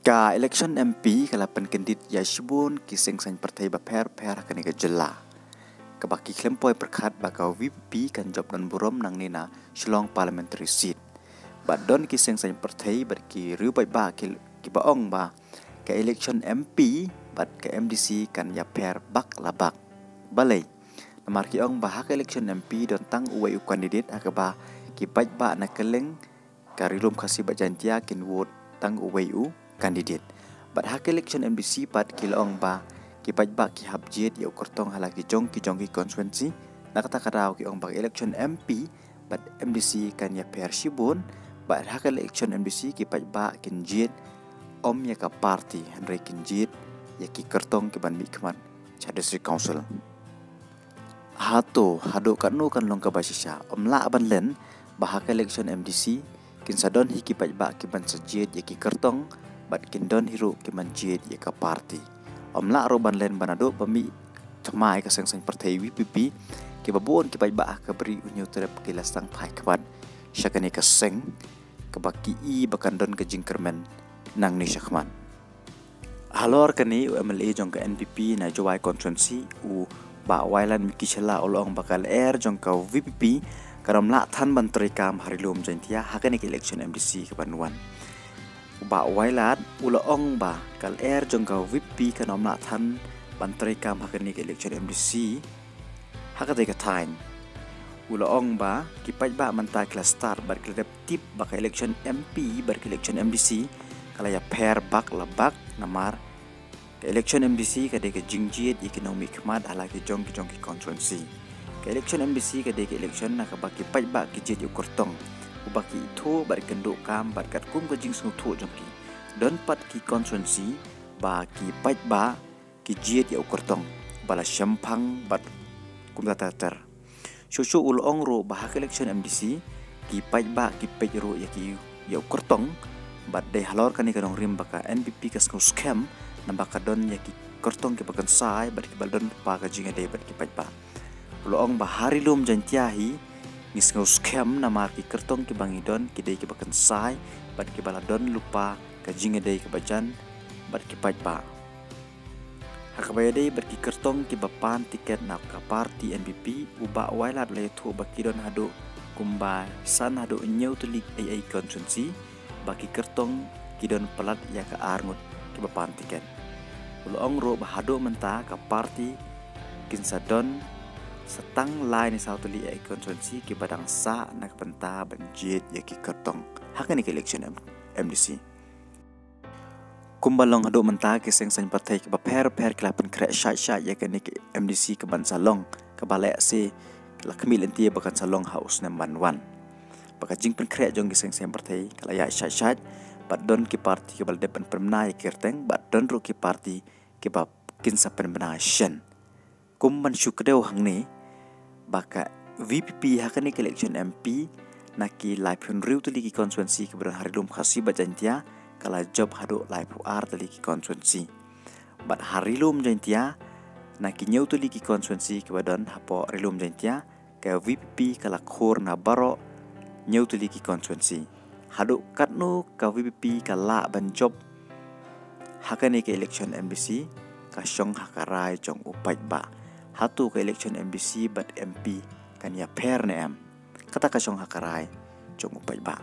Ka election MP kala penkendit ya shibun kiseng san partai baper akan ke jela. Kabaki klempoi perkat bakau VP kan job dan burom nang nina Shillong parliamentary seat. Badon kiseng san partai berki riu bai ba ki baong ba ke election MP bat ke MDC kan ya per bak labak. Balai namar ki ong ba ke election MP don tang uwai kandidat akaba ki bai ba na keleng karilum kasih bajantia kin vote tang uwai kandidat. Bat hak election MDC pat kilong ba ki ba ki habjet ya kortong halaki jong ki konstituensi nakata karau ki ong ba election MP bat MDC kan ya per shibun bat hak election MDC ki ba kin jet om ya ka party Henry kin jet ya ki kertong ki ban mi kman cha district council hato hado kanu kan long ka basisha om la ban len ba hak election MDC kin sadon hi ki ba ki ban sajet ya ki kertong bat kindon hiru ki manjid ya ka party omla roban len banado pami camai ka seng partai VPP ki babon ki ba ka beri unyu terap ki lasang pai kaban syakani ka seng ka baki i bakandon ka jingkermen nang ni syakman halor kani UMLA jong ka NPP na jowai konstituensi u ba wailan miki chela olong bakal jong ka VPP karam la than menteri kam harilum jantia hakani ki election MDC ka banwan ba wailat ula ong ba kal jong ka VP kanom la than bantri kam hakani ke election MDC hakate ka time ula ong ba kipai ba manta kelas start bar kedep tip ba ka election MP bar ke election MDC kala ya per bak labak namar ke election MDC kade ke jingjit economic mat ala ke jong ki konstituensi ke election MDC kade ke election na ka ba kipai ba ki jet kortong ubaki itu bar kenduk kam bar kat kum ke jing sutu jongki don pat ki konstituensi ba ki pai ba ki jiet ya ukortong bala syampang bat kum tatar susu ulong ro ba hak election MDC ki pai ba ki pejro ya ki ya ukortong bat de halor kan ikanong rim baka NPP kas no scam nambaka don ya ki kortong ki bakan sai bat ki baldon pa ka jinga de bat ki pai ba ulong ba hari lum jantiahi nisngau scam namar ki kertong ki bangidon ki dei ki bakan sai bat ki baladon lupa ka jinga dei ki bajan bat ki pai ba hakabaya dei bat ki kertong ki bapan tiket na ka party NPP uba wailat le thu bakidon hado kumba san hado nyeu tulik ai konstituensi baki kertong kidon pelat ya ka arngut ki bapan tiket ulong ro bahado menta ka party kinsadon setang lain satu li konstituensi ki badang sa nak penta banjit ya ki kertong hakani ke election MDC kumbalong hado menta ki seng san partai ki per kelapan krek sya ya kani ke MDC ke ban salong ke balek se la kemil entie bakan salong house namban 1 baka jing pen krek jong ki seng partai kala ya sya badon ki parti ke balde pen permna ya kerteng badon ro ki parti ki bab kinsa pen benasyen kumban syukdeu hangne baka VPP hakani ke election MP naki live riu tuli ki konstituensi ke beran harilum khasi bajantia kala job hado live ar tuli ki konstituensi bat harilum jantia naki nyeu tuli ki konstituensi ke badan hapo harilum jantia ke VPP kala khur na baro nyeu tuli ki konstituensi hado katno ka VPP kala ban job hakani ke election MBC ka syong hakarai jong upai ba hatu ke election MBC bat MP kan ya per ne am kata ka syong hakarai jong upai ba